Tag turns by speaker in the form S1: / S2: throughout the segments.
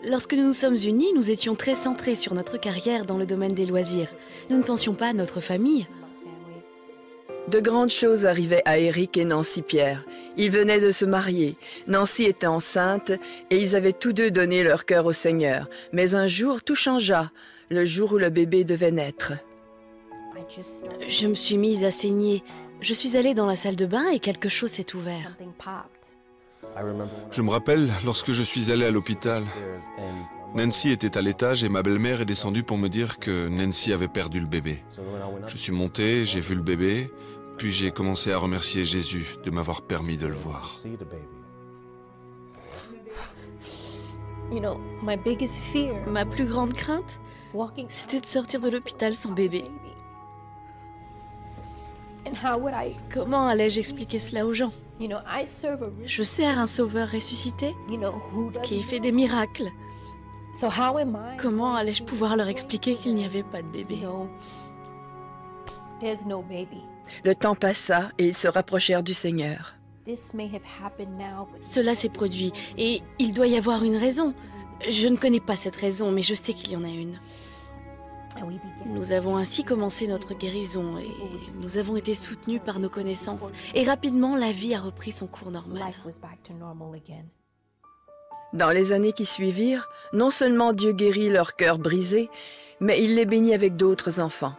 S1: Lorsque nous nous sommes unis, nous étions très centrés sur notre carrière dans le domaine des loisirs. Nous ne pensions pas à notre famille.
S2: De grandes choses arrivaient à Eric et Nancy Pierre. Ils venaient de se marier. Nancy était enceinte et ils avaient tous deux donné leur cœur au Seigneur. Mais un jour, tout changea, le jour où le bébé devait naître.
S1: Je me suis mise à saigner. Je suis allée dans la salle de bain et quelque chose s'est ouvert.
S3: Je me rappelle lorsque je suis allé à l'hôpital. Nancy était à l'étage et ma belle-mère est descendue pour me dire que Nancy avait perdu le bébé. Je suis monté, j'ai vu le bébé, puis j'ai commencé à remercier Jésus de m'avoir permis de le voir.
S1: Ma plus grande crainte, c'était de sortir de l'hôpital sans bébé. Comment allais-je expliquer cela aux gens? Je sers un sauveur ressuscité qui fait des miracles. Comment allais-je pouvoir leur expliquer qu'il n'y avait pas de bébé?
S2: Le temps passa et ils se rapprochèrent du Seigneur.
S1: Cela s'est produit et il doit y avoir une raison. Je ne connais pas cette raison, mais je sais qu'il y en a une. Nous avons ainsi commencé notre guérison et nous avons été soutenus par nos connaissances. Et rapidement, la vie a repris son cours normal.
S2: Dans les années qui suivirent, non seulement Dieu guérit leur cœur brisé, mais il les bénit avec d'autres enfants.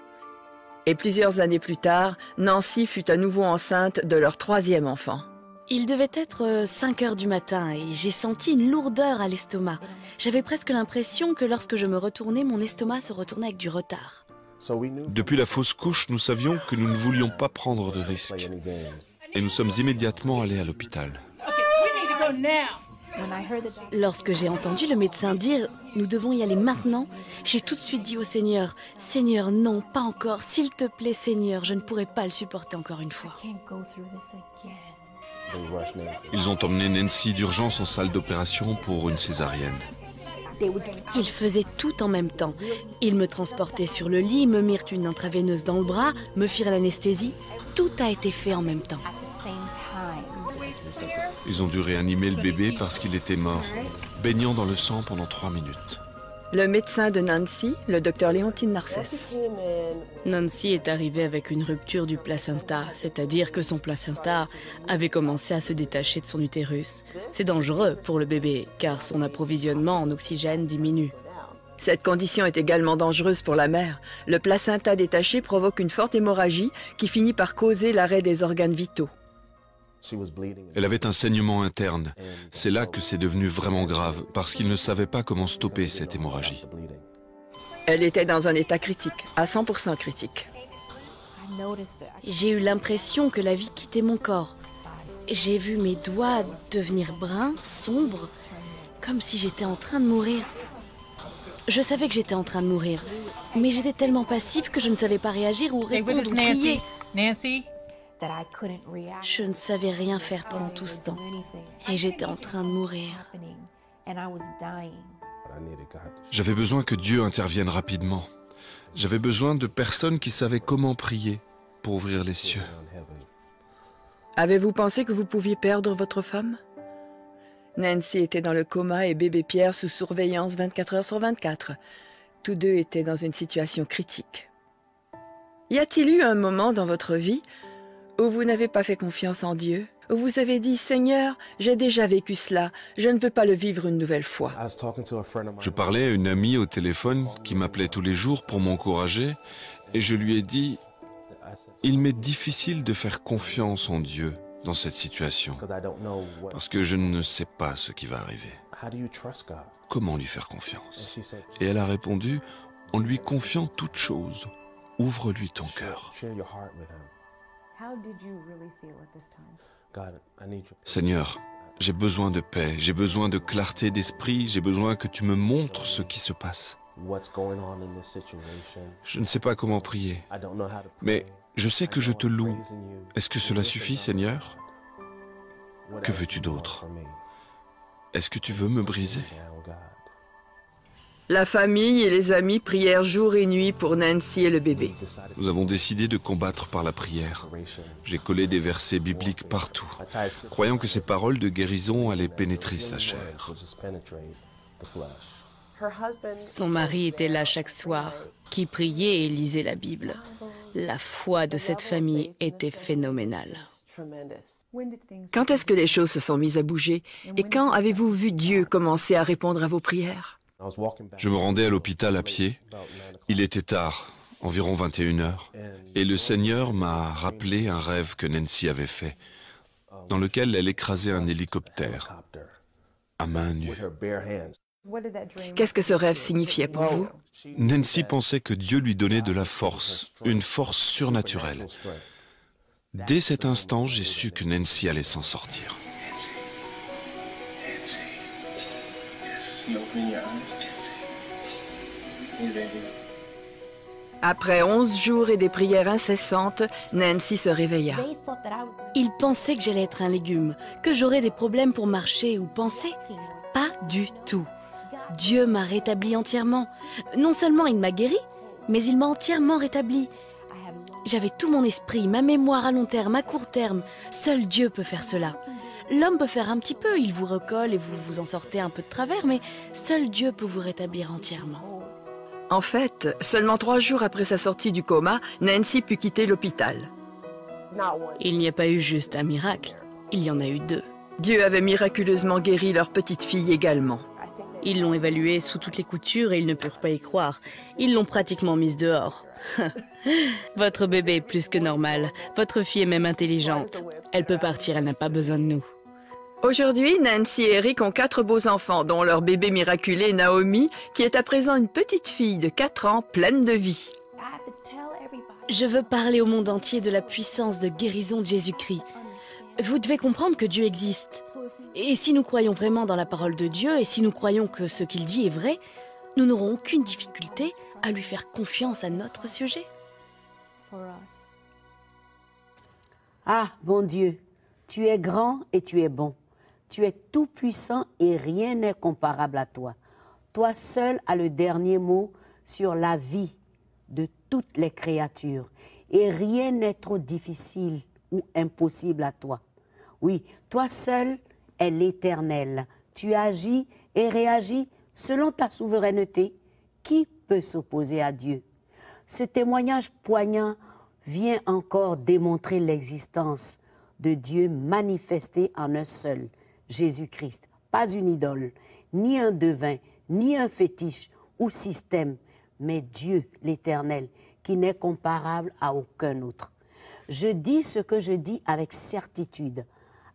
S2: Et plusieurs années plus tard, Nancy fut à nouveau enceinte de leur troisième enfant.
S1: Il devait être 5 heures du matin et j'ai senti une lourdeur à l'estomac. J'avais presque l'impression que lorsque je me retournais, mon estomac se retournait avec du retard.
S3: Depuis la fausse couche, nous savions que nous ne voulions pas prendre de risques. Et nous sommes immédiatement allés à l'hôpital.
S1: Lorsque j'ai entendu le médecin dire « Nous devons y aller maintenant », j'ai tout de suite dit au Seigneur « Seigneur, non, pas encore. S'il te plaît, Seigneur, je ne pourrai pas le supporter encore une fois. »
S3: Ils ont emmené Nancy d'urgence en salle d'opération pour une césarienne.
S1: Ils faisaient tout en même temps. Ils me transportaient sur le lit, me mirent une intraveineuse dans le bras, me firent l'anesthésie. Tout a été fait en même temps.
S3: Ils ont dû réanimer le bébé parce qu'il était mort, baignant dans le sang pendant 3 minutes.
S2: Le médecin de Nancy, le docteur Léontine Narcisse.
S1: Nancy est arrivée avec une rupture du placenta, c'est-à-dire que son placenta avait commencé à se détacher de son utérus. C'est dangereux pour le bébé, car son approvisionnement en oxygène diminue.
S2: Cette condition est également dangereuse pour la mère. Le placenta détaché provoque une forte hémorragie qui finit par causer l'arrêt des organes vitaux.
S3: Elle avait un saignement interne. C'est là que c'est devenu vraiment grave, parce qu'ils ne savaient pas comment stopper cette hémorragie.
S2: Elle était dans un état critique, à 100% critique.
S1: J'ai eu l'impression que la vie quittait mon corps. J'ai vu mes doigts devenir bruns, sombres, comme si j'étais en train de mourir. Je savais que j'étais en train de mourir, mais j'étais tellement passive que je ne savais pas réagir ou répondre ou crier. Je ne savais rien faire pendant tout ce temps et j'étais en train de mourir.
S3: J'avais besoin que Dieu intervienne rapidement. J'avais besoin de personnes qui savaient comment prier pour ouvrir les cieux.
S2: Avez-vous pensé que vous pouviez perdre votre femme? Nancy était dans le coma et bébé Pierre sous surveillance 24 heures sur 24. Tous deux étaient dans une situation critique. Y a-t-il eu un moment dans votre vie où vous n'avez pas fait confiance en Dieu, où vous avez dit « Seigneur, j'ai déjà vécu cela, je ne veux pas le vivre une nouvelle fois ».
S3: Je parlais à une amie au téléphone qui m'appelait tous les jours pour m'encourager et je lui ai dit « Il m'est difficile de faire confiance en Dieu dans cette situation parce que je ne sais pas ce qui va arriver. Comment lui faire confiance ?» Et elle a répondu « En lui confiant toute chose, ouvre-lui ton cœur. » Seigneur, j'ai besoin de paix, j'ai besoin de clarté d'esprit, j'ai besoin que tu me montres ce qui se passe. Je ne sais pas comment prier, mais je sais que je te loue. Est-ce que cela suffit, Seigneur? Que veux-tu d'autre? Est-ce que tu veux me briser?
S2: La famille et les amis prièrent jour et nuit pour Nancy et le bébé.
S3: Nous avons décidé de combattre par la prière. J'ai collé des versets bibliques partout, croyant que ces paroles de guérison allaient pénétrer sa chair.
S1: Son mari était là chaque soir, qui priait et lisait la Bible. La foi de cette famille était phénoménale.
S2: Quand est-ce que les choses se sont mises à bouger? Et quand avez-vous vu Dieu commencer à répondre à vos prières?
S3: Je me rendais à l'hôpital à pied. Il était tard, environ 21 heures. Et le Seigneur m'a rappelé un rêve que Nancy avait fait, dans lequel elle écrasait un hélicoptère à main nue.
S2: Qu'est-ce que ce rêve signifiait pour vous?
S3: Nancy pensait que Dieu lui donnait de la force, une force surnaturelle. Dès cet instant, j'ai su que Nancy allait s'en sortir.
S2: Après 11 jours et des prières incessantes, Nancy se réveilla.
S1: Ils pensaient que j'allais être un légume, que j'aurais des problèmes pour marcher ou penser. Pas du tout. Dieu m'a rétabli entièrement. Non seulement il m'a guéri, mais il m'a entièrement rétabli. J'avais tout mon esprit, ma mémoire à long terme, à court terme. Seul Dieu peut faire cela. L'homme peut faire un petit peu, il vous recolle et vous vous en sortez un peu de travers, mais seul Dieu peut vous rétablir entièrement.
S2: En fait, seulement 3 jours après sa sortie du coma, Nancy put quitter l'hôpital.
S1: Il n'y a pas eu juste un miracle, il y en a eu 2.
S2: Dieu avait miraculeusement guéri leur petite fille également.
S1: Ils l'ont évaluée sous toutes les coutures et ils ne purent pas y croire. Ils l'ont pratiquement mise dehors. Votre bébé est plus que normal. Votre fille est même intelligente. Elle peut partir, elle n'a pas besoin de nous.
S2: Aujourd'hui, Nancy et Eric ont 4 beaux enfants, dont leur bébé miraculé Naomi, qui est à présent une petite fille de 4 ans pleine de vie.
S1: Je veux parler au monde entier de la puissance de guérison de Jésus-Christ. Vous devez comprendre que Dieu existe. Et si nous croyons vraiment dans la parole de Dieu, et si nous croyons que ce qu'il dit est vrai, nous n'aurons aucune difficulté à lui faire confiance à notre sujet.
S4: Ah, bon Dieu, tu es grand et tu es bon. Tu es tout-puissant et rien n'est comparable à toi. Toi seul as le dernier mot sur la vie de toutes les créatures. Et rien n'est trop difficile ou impossible à toi. Oui, toi seul est l'Éternel. Tu agis et réagis selon ta souveraineté. Qui peut s'opposer à Dieu? Ce témoignage poignant vient encore démontrer l'existence de Dieu manifesté en un seul, Jésus-Christ. Pas une idole, ni un devin, ni un fétiche ou système, mais Dieu, l'Éternel, qui n'est comparable à aucun autre. Je dis ce que je dis avec certitude,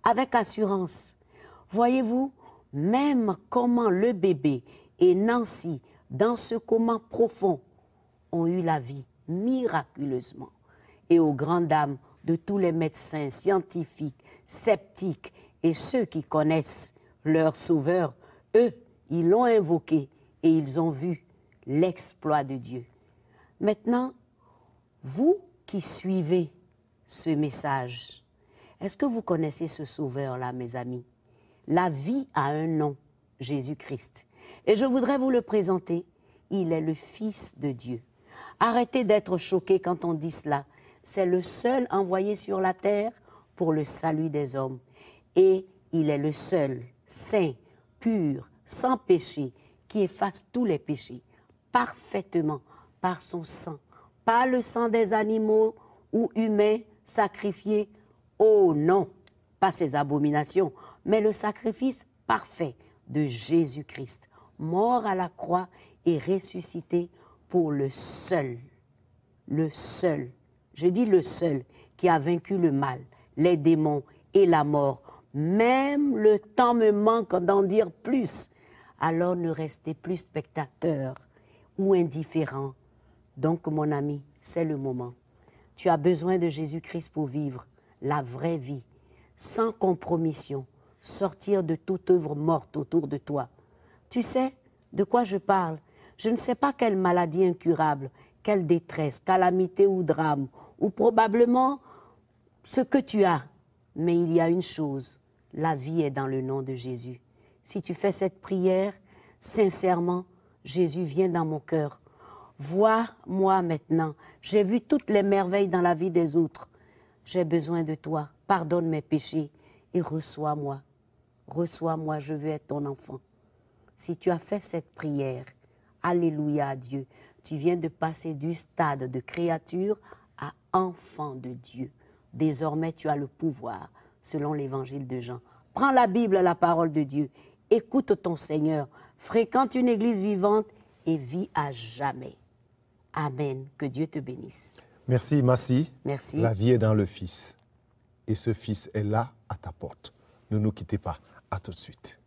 S4: avec assurance. Voyez-vous, même comment le bébé et Nancy, dans ce coma profond, ont eu la vie miraculeusement. Et aux grandes dames de tous les médecins, scientifiques, sceptiques et ceux qui connaissent leur Sauveur, eux, ils l'ont invoqué et ils ont vu l'exploit de Dieu. Maintenant, vous qui suivez ce message, est-ce que vous connaissez ce Sauveur-là, mes amis? La vie a un nom, Jésus-Christ. Et je voudrais vous le présenter. Il est le Fils de Dieu. Arrêtez d'être choqués quand on dit cela. C'est le seul envoyé sur la terre pour le salut des hommes. Et il est le seul, saint, pur, sans péché, qui efface tous les péchés, parfaitement par son sang. Pas le sang des animaux ou humains sacrifiés. Oh non, pas ces abominations, mais le sacrifice parfait de Jésus-Christ, mort à la croix et ressuscité pour le seul, je dis le seul, qui a vaincu le mal, les démons et la mort. Même le temps me manque d'en dire plus. Alors ne restez plus spectateur ou indifférent. Donc, mon ami, c'est le moment. Tu as besoin de Jésus-Christ pour vivre la vraie vie, sans compromission, sortir de toute œuvre morte autour de toi. Tu sais de quoi je parle? Je ne sais pas quelle maladie incurable, quelle détresse, calamité ou drame, ou probablement ce que tu as. Mais il y a une chose, la vie est dans le nom de Jésus. Si tu fais cette prière, sincèrement, Jésus vient dans mon cœur. Vois-moi maintenant, j'ai vu toutes les merveilles dans la vie des autres. J'ai besoin de toi, pardonne mes péchés et reçois-moi. Reçois-moi, je veux être ton enfant. Si tu as fait cette prière, alléluia à Dieu, tu viens de passer du stade de créature à enfant de Dieu. Désormais, tu as le pouvoir, selon l'évangile de Jean. Prends la Bible, la parole de Dieu. Écoute ton Seigneur. Fréquente une église vivante et vis à jamais. Amen. Que Dieu te bénisse.
S5: Merci, Massi.
S4: Merci.
S5: La vie est dans le Fils. Et ce Fils est là, à ta porte. Ne nous quittez pas. À tout de suite.